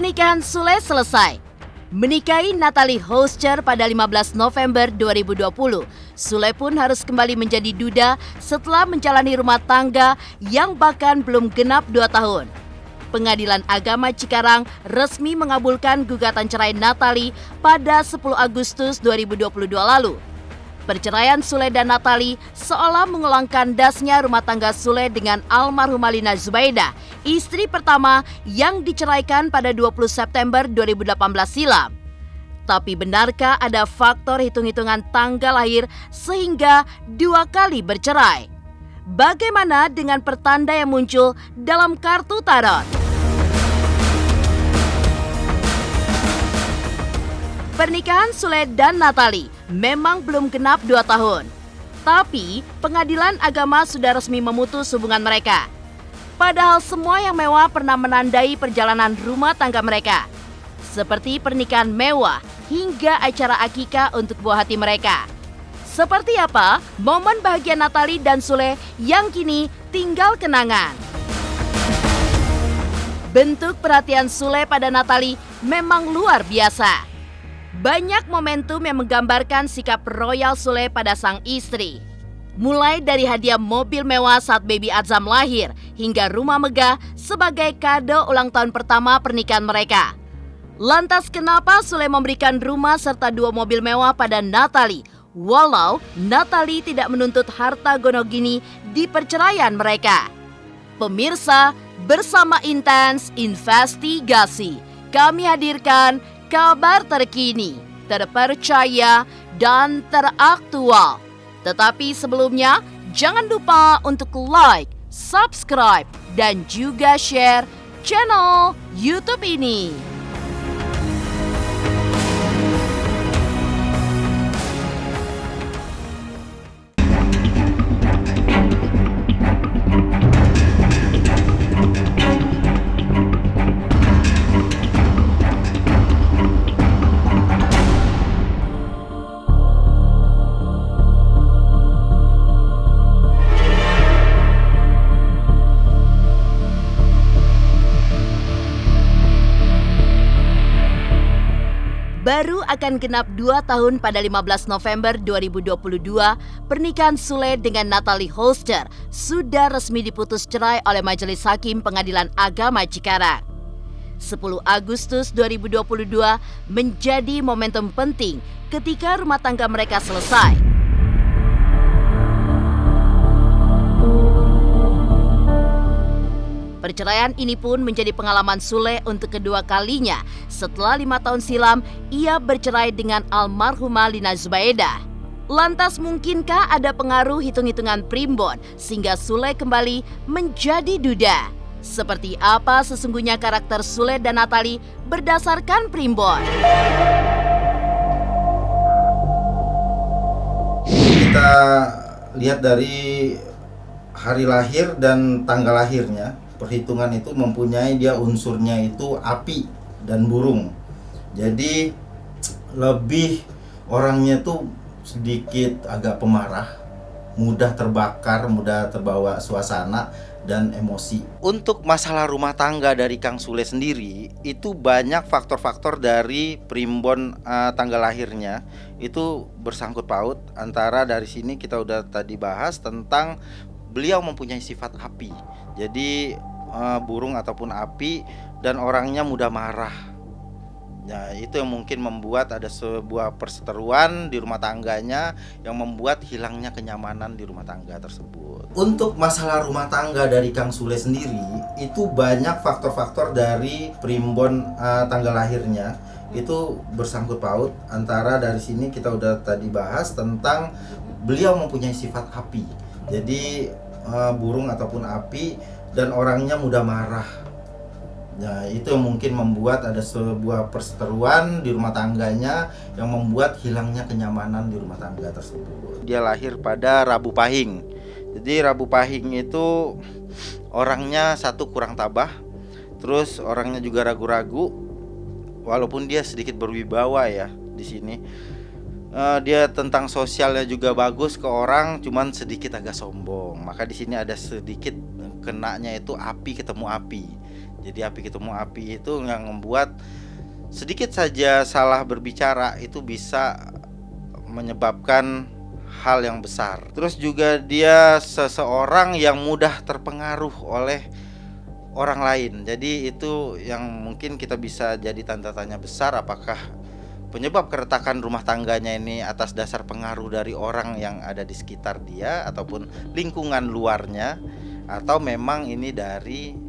Pernikahan Sule selesai. Menikahi Natalie Hoster pada 15 November 2020, Sule pun harus kembali menjadi duda setelah menjalani rumah tangga yang bahkan belum genap 2 tahun. Pengadilan Agama Cikarang resmi mengabulkan gugatan cerai Natalie pada 10 Agustus 2022 lalu. Perceraian Sule dan Natalie seolah mengulang kandasnya rumah tangga Sule dengan almarhumah Lina Zubaidah, istri pertama yang diceraikan pada 20 September 2018 silam. Tapi benarkah ada faktor hitung-hitungan tanggal lahir sehingga 2 kali bercerai? Bagaimana dengan pertanda yang muncul dalam kartu tarot? Pernikahan Sule dan Natalie memang belum genap 2 tahun. Tapi pengadilan agama sudah resmi memutus hubungan mereka. Padahal semua yang mewah pernah menandai perjalanan rumah tangga mereka. Seperti pernikahan mewah hingga acara akikah untuk buah hati mereka. Seperti apa momen bahagia Natalie dan Sule yang kini tinggal kenangan? Bentuk perhatian Sule pada Natalie memang luar biasa. Banyak momentum yang menggambarkan sikap royal Sule pada sang istri. Mulai dari hadiah mobil mewah saat baby Azam lahir hingga rumah megah sebagai kado ulang tahun pertama pernikahan mereka. Lantas kenapa Sule memberikan rumah serta 2 mobil mewah pada Natalie? Walau Natalie tidak menuntut harta gonogini di perceraian mereka. Pemirsa, bersama Intens Investigasi, kami hadirkan kabar terkini, terpercaya, dan teraktual. Tetapi sebelumnya, jangan lupa untuk like, subscribe, dan juga share channel YouTube ini. Baru akan genap 2 tahun pada 15 November 2022, pernikahan Sule dengan Natalie Hoster sudah resmi diputus cerai oleh Majelis Hakim Pengadilan Agama Cikarang. 10 Agustus 2022 menjadi momentum penting ketika rumah tangga mereka selesai. Perceraian ini pun menjadi pengalaman Sule untuk kedua kalinya setelah 5 tahun silam ia bercerai dengan almarhumah Lina Zubaidah. Lantas mungkinkah ada pengaruh hitung-hitungan primbon sehingga Sule kembali menjadi duda? Seperti apa sesungguhnya karakter Sule dan Natalie berdasarkan primbon? Kita lihat dari hari lahir dan tanggal lahirnya. Perhitungan itu mempunyai dia unsurnya itu api dan burung. Jadi lebih orangnya tuh sedikit agak pemarah, mudah terbakar, mudah terbawa suasana dan emosi. Untuk masalah rumah tangga dari Kang Sule sendiri itu banyak faktor-faktor dari primbon tanggal lahirnya itu bersangkut paut. Antara dari sini kita udah tadi bahas tentang beliau mempunyai sifat api. Jadi burung ataupun api dan orangnya mudah marah. Ya, itu yang mungkin membuat ada sebuah perseteruan di rumah tangganya yang membuat hilangnya kenyamanan di rumah tangga tersebut. Untuk masalah rumah tangga dari Kang Sule sendiri itu banyak faktor-faktor dari primbon tanggal lahirnya itu bersangkut paut. Antara dari sini kita udah tadi bahas tentang beliau mempunyai sifat api. Jadi burung ataupun api dan orangnya mudah marah. Ya, itu yang mungkin membuat ada sebuah perseteruan di rumah tangganya yang membuat hilangnya kenyamanan di rumah tangga tersebut. Dia lahir pada Rabu Pahing. Jadi Rabu Pahing itu orangnya satu kurang tabah, terus orangnya juga ragu-ragu, walaupun dia sedikit berwibawa ya di sini. Dia tentang sosialnya juga bagus ke orang, cuman sedikit agak sombong. Maka di sini ada sedikit kenanya itu api ketemu api. Jadi api ketemu api itu yang membuat sedikit saja salah berbicara itu bisa menyebabkan hal yang besar. Terus juga dia seseorang yang mudah terpengaruh oleh orang lain. Jadi itu yang mungkin kita bisa jadi tanda tanya besar, apakah penyebab keretakan rumah tangganya ini atas dasar pengaruh dari orang yang ada di sekitar dia ataupun lingkungan luarnya, atau memang ini dari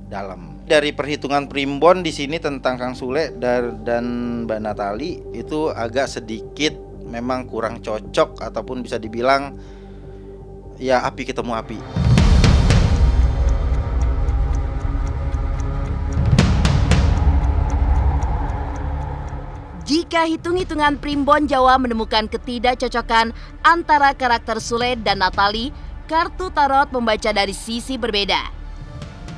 dalam. Dari perhitungan primbon di sini tentang Kang Sule dan Mbak Natali itu agak sedikit memang kurang cocok, ataupun bisa dibilang ya api ketemu api. Jika hitung-hitungan primbon Jawa menemukan ketidakcocokan antara karakter Sule dan Natali, kartu tarot membaca dari sisi berbeda.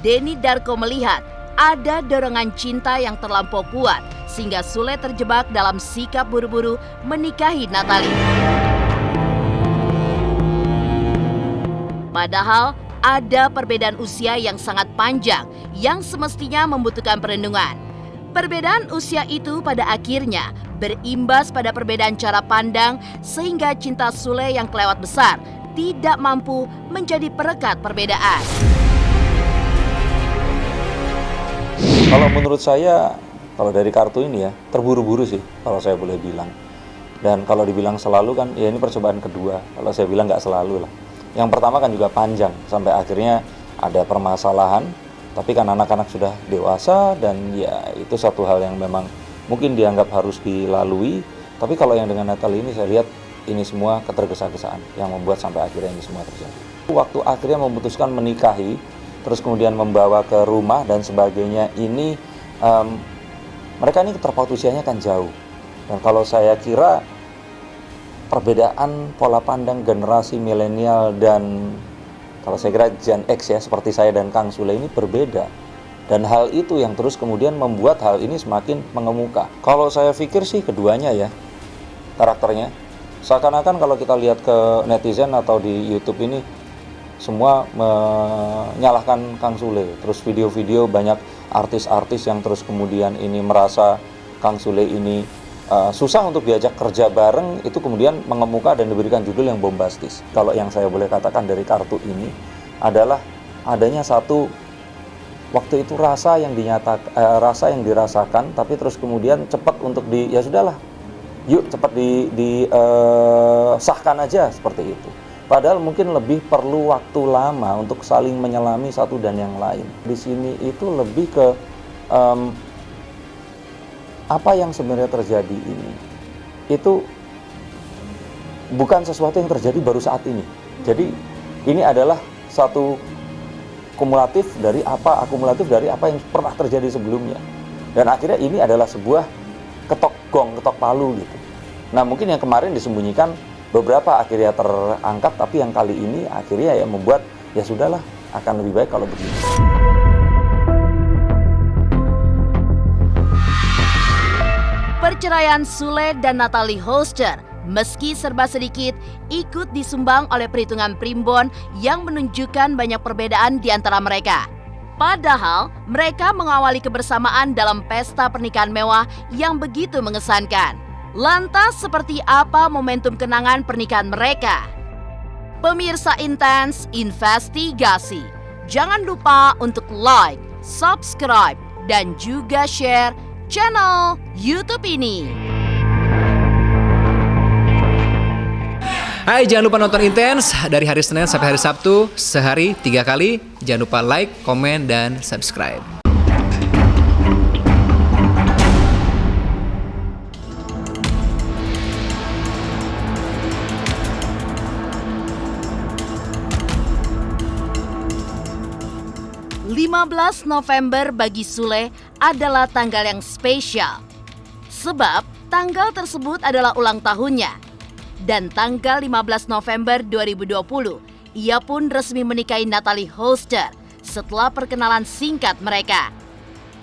Denny Darko melihat ada dorongan cinta yang terlampau kuat sehingga Sule terjebak dalam sikap buru-buru menikahi Natali. Padahal ada perbedaan usia yang sangat panjang yang semestinya membutuhkan perlindungan. Perbedaan usia itu pada akhirnya berimbas pada perbedaan cara pandang sehingga cinta Sule yang kelewat besar tidak mampu menjadi perekat perbedaan. Kalau menurut saya, kalau dari kartu ini ya, terburu-buru sih kalau saya boleh bilang. Dan kalau dibilang selalu kan, ya ini percobaan kedua. Kalau saya bilang nggak selalu lah. Yang pertama kan juga panjang, sampai akhirnya ada permasalahan. Tapi kan anak-anak sudah dewasa dan ya itu satu hal yang memang mungkin dianggap harus dilalui. Tapi kalau yang dengan Natali ini saya lihat ini semua ketergesa-gesaan yang membuat sampai akhirnya ini semua terjadi. Waktu akhirnya memutuskan menikahi, terus kemudian membawa ke rumah dan sebagainya, ini mereka ini terpaut usianya kan jauh. Dan kalau saya kira perbedaan pola pandang generasi milenial dan kalau saya kira Gen X ya, seperti saya dan Kang Sule ini berbeda. Dan hal itu yang terus kemudian membuat hal ini semakin mengemuka. Kalau saya pikir sih keduanya ya, karakternya. Seakan-akan kalau kita lihat ke netizen atau di YouTube ini, semua menyalahkan Kang Sule. Terus video-video banyak artis-artis yang terus kemudian ini merasa Kang Sule ini susah untuk diajak kerja bareng, itu kemudian mengemuka dan diberikan judul yang bombastis. Kalau yang saya boleh katakan dari kartu ini adalah adanya satu waktu itu rasa yang dirasakan, tapi terus kemudian cepat untuk ya sudahlah, yuk cepat disahkan aja seperti itu. Padahal mungkin lebih perlu waktu lama untuk saling menyelami satu dan yang lain. Di sini itu lebih ke apa yang sebenarnya terjadi ini itu bukan sesuatu yang terjadi baru saat ini. Jadi ini adalah satu akumulatif dari apa yang pernah terjadi sebelumnya. Dan akhirnya ini adalah sebuah ketok palu gitu. Nah, mungkin yang kemarin disembunyikan beberapa akhirnya terangkat, tapi yang kali ini akhirnya ya membuat ya sudahlah, akan lebih baik kalau begini. Perceraian Sule dan Natali Holster meski serba sedikit ikut disumbang oleh perhitungan primbon yang menunjukkan banyak perbedaan di antara mereka. Padahal mereka mengawali kebersamaan dalam pesta pernikahan mewah yang begitu mengesankan. Lantas seperti apa momentum kenangan pernikahan mereka? Pemirsa Intens Investigasi, jangan lupa untuk like, subscribe, dan juga share channel YouTube ini. Hai, jangan lupa nonton Intens dari hari Senin sampai hari Sabtu, sehari 3 kali. Jangan lupa like, komen, dan subscribe. November bagi Sule adalah tanggal yang spesial. Sebab tanggal tersebut adalah ulang tahunnya. Dan tanggal 15 November 2020, ia pun resmi menikahi Natali Holster setelah perkenalan singkat mereka.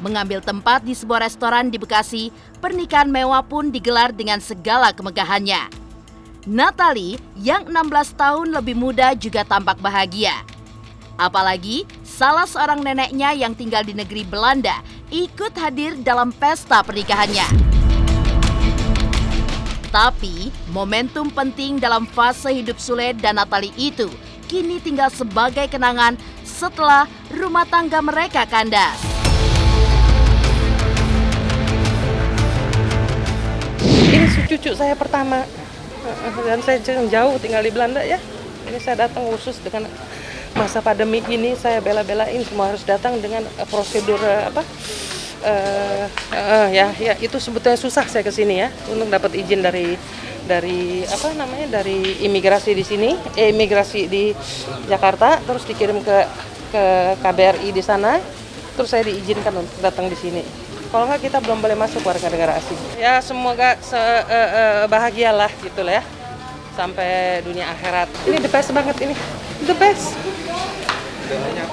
Mengambil tempat di sebuah restoran di Bekasi, pernikahan mewah pun digelar dengan segala kemegahannya. Natali yang 16 tahun lebih muda juga tampak bahagia. Apalagi salah seorang neneknya yang tinggal di negeri Belanda, ikut hadir dalam pesta pernikahannya. Tapi, momentum penting dalam fase hidup Sule dan Natalie itu kini tinggal sebagai kenangan setelah rumah tangga mereka kandas. Ini cucu saya pertama, dan saya jauh tinggal di Belanda ya. Ini saya datang khusus dengan masa pandemi ini, saya bela-belain semua harus datang dengan prosedur ya itu sebetulnya susah saya kesini ya untuk dapat izin dari imigrasi di sini, imigrasi di Jakarta, terus dikirim ke KBRI di sana, terus saya diizinkan untuk datang di sini. Kalau nggak kita belum boleh masuk warga negara asing. Ya semoga bahagialah gitu lah ya sampai dunia akhirat. Ini the best banget ini, the best.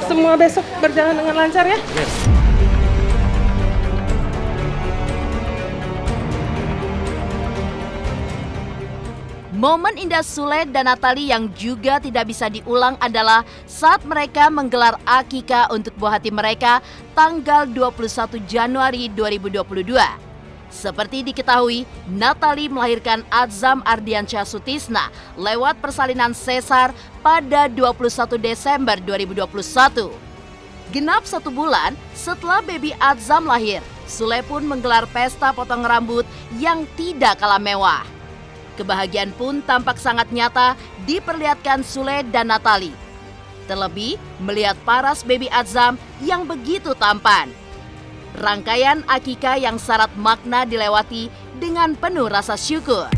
Semua besok berjalan dengan lancar ya. Momen indah Sule dan Natalie yang juga tidak bisa diulang adalah saat mereka menggelar akikah untuk buah hati mereka tanggal 21 Januari 2022. Seperti diketahui, Natalie melahirkan Adzam Ardiansyah Sutisna lewat persalinan sesar pada 21 Desember 2021. Genap 1 bulan setelah baby Adzam lahir, Sule pun menggelar pesta potong rambut yang tidak kalah mewah. Kebahagiaan pun tampak sangat nyata diperlihatkan Sule dan Natalie. Terlebih melihat paras baby Adzam yang begitu tampan. Rangkaian akikah yang syarat makna dilewati dengan penuh rasa syukur.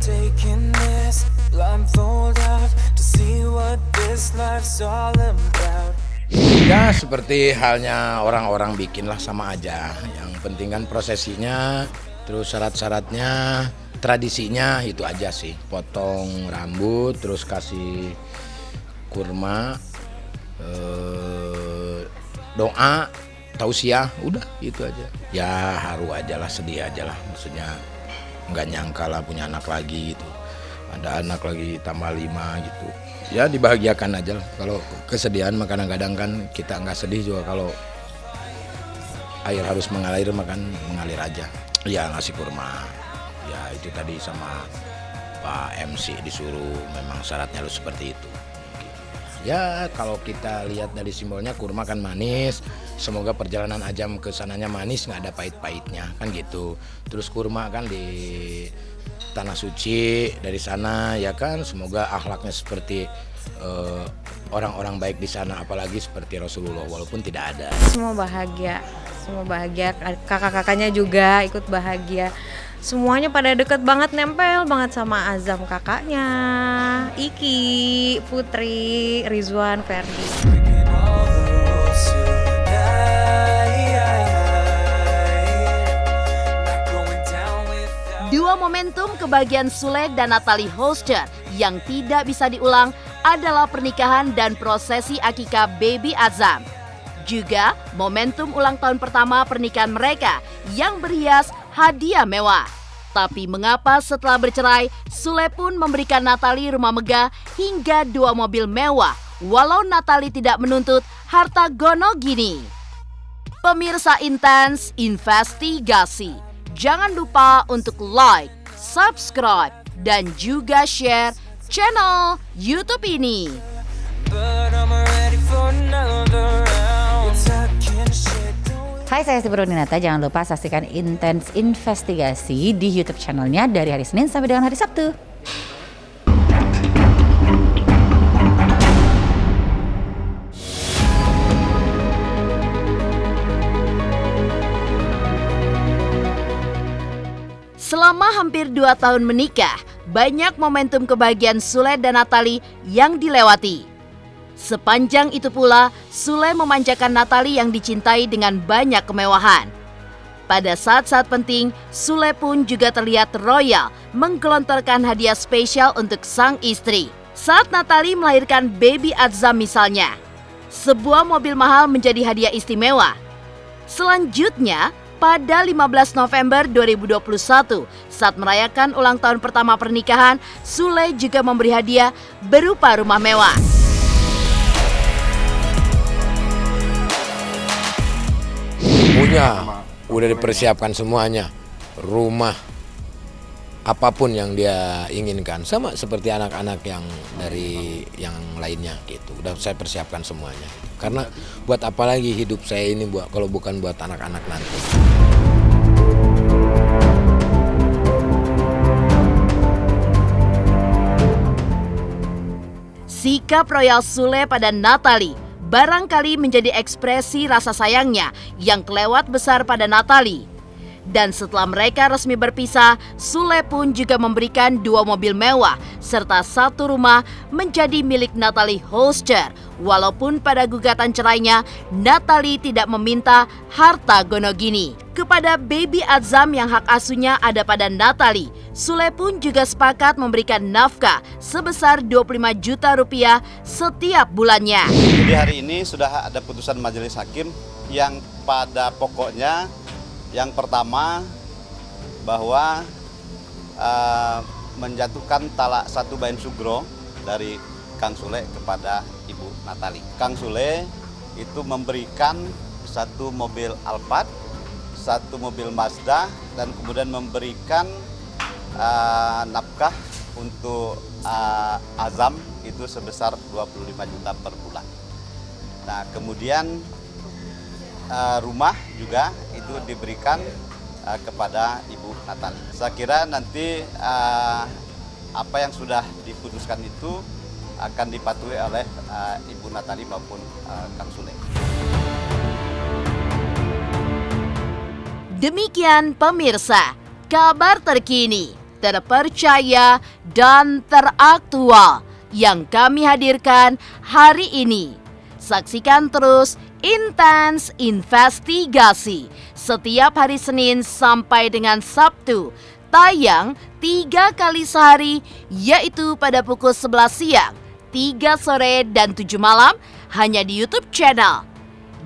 Ya seperti halnya orang-orang bikin lah, sama aja. Yang penting kan prosesinya, terus syarat-syaratnya, tradisinya itu aja sih. Potong rambut, terus kasih kurma, doa, tausiah, udah itu aja. Ya haru aja lah, sedih aja lah. Maksudnya nggak nyangka lah punya anak lagi gitu. Ada anak lagi tambah 5 gitu. Ya dibahagiakan aja lah. Kalau kesedihan mah kadang-kadang kan kita nggak sedih juga, kalau air harus mengalir makan mengalir aja. Ya ngasih kurma. Ya itu tadi sama Pak MC disuruh, memang syaratnya harus seperti itu. Ya kalau kita lihat dari simbolnya, kurma kan manis, semoga perjalanan Adzam ke sananya manis, nggak ada pahit-pahitnya kan gitu. Terus kurma kan di tanah suci dari sana ya kan, semoga akhlaknya seperti orang-orang baik di sana, apalagi seperti Rasulullah walaupun tidak ada. Semua bahagia, kakak-kakaknya juga ikut bahagia. Semuanya pada deket banget, nempel banget sama Adzam kakaknya, Iki, Putri, Rizwan, Ferdi. Dua momentum kebahagiaan Sule dan Natalie Holster yang tidak bisa diulang adalah pernikahan dan prosesi akikah baby Adzam. Juga momentum ulang tahun pertama pernikahan mereka yang berhias hadiah mewah. Tapi mengapa setelah bercerai, Sule pun memberikan Natalie rumah megah hingga 2 mobil mewah, walau Natalie tidak menuntut harta gono gini. Pemirsa Intens Investigasi, jangan lupa untuk like, subscribe, dan juga share channel YouTube ini. Hai, saya Siti Brodinata. Jangan lupa saksikan Intens Investigasi di YouTube channelnya dari hari Senin sampai dengan hari Sabtu. Selama hampir 2 tahun menikah, banyak momentum kebahagiaan Sule dan Natalie yang dilewati. Sepanjang itu pula, Sule memanjakan Natalie yang dicintai dengan banyak kemewahan. Pada saat-saat penting, Sule pun juga terlihat royal menggelontorkan hadiah spesial untuk sang istri. Saat Natalie melahirkan baby Adzam misalnya, sebuah mobil mahal menjadi hadiah istimewa. Selanjutnya, pada 15 November 2021, saat merayakan ulang tahun pertama pernikahan, Sule juga memberi hadiah berupa rumah mewah. Ya, udah dipersiapkan semuanya. Rumah, apapun yang dia inginkan, sama seperti anak-anak yang dari yang lainnya gitu. Udah saya persiapkan semuanya. Karena buat apa lagi hidup saya ini kalau bukan buat anak-anak nanti. Sikap Royal Sule pada Natalie barangkali menjadi ekspresi rasa sayangnya yang kelewat besar pada Natalie. Dan setelah mereka resmi berpisah, Sule pun juga memberikan 2 mobil mewah serta 1 rumah menjadi milik Natalie Holster. Walaupun pada gugatan cerainya, Natalie tidak meminta harta gonogini. Kepada baby Azam yang hak asuhnya ada pada Natalie, Sule pun juga sepakat memberikan nafkah sebesar 25 juta rupiah setiap bulannya. Jadi hari ini sudah ada putusan majelis hakim yang pada pokoknya yang pertama bahwa menjatuhkan talak 1 bain sugro dari Kang Sule kepada Ibu Natalie. Kang Sule itu memberikan 1 mobil Alphard, 1 mobil Mazda, dan kemudian memberikan nafkah untuk Azam itu sebesar 25 juta per bulan. Nah, kemudian rumah juga itu diberikan kepada Ibu Natalie. Saya kira nanti apa yang sudah diputuskan itu akan dipatuhi oleh Ibu Natalie maupun Kang Sule. Demikian pemirsa, kabar terkini, terpercaya, dan teraktual yang kami hadirkan hari ini. Saksikan terus Intens Investigasi setiap hari Senin sampai dengan Sabtu, tayang 3 kali sehari, yaitu pada pukul 11 siang, 3 sore, dan 7 malam hanya di YouTube channel.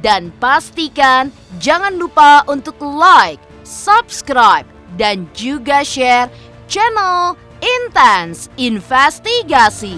Dan pastikan jangan lupa untuk like, subscribe, dan juga share channel Intens Investigasi.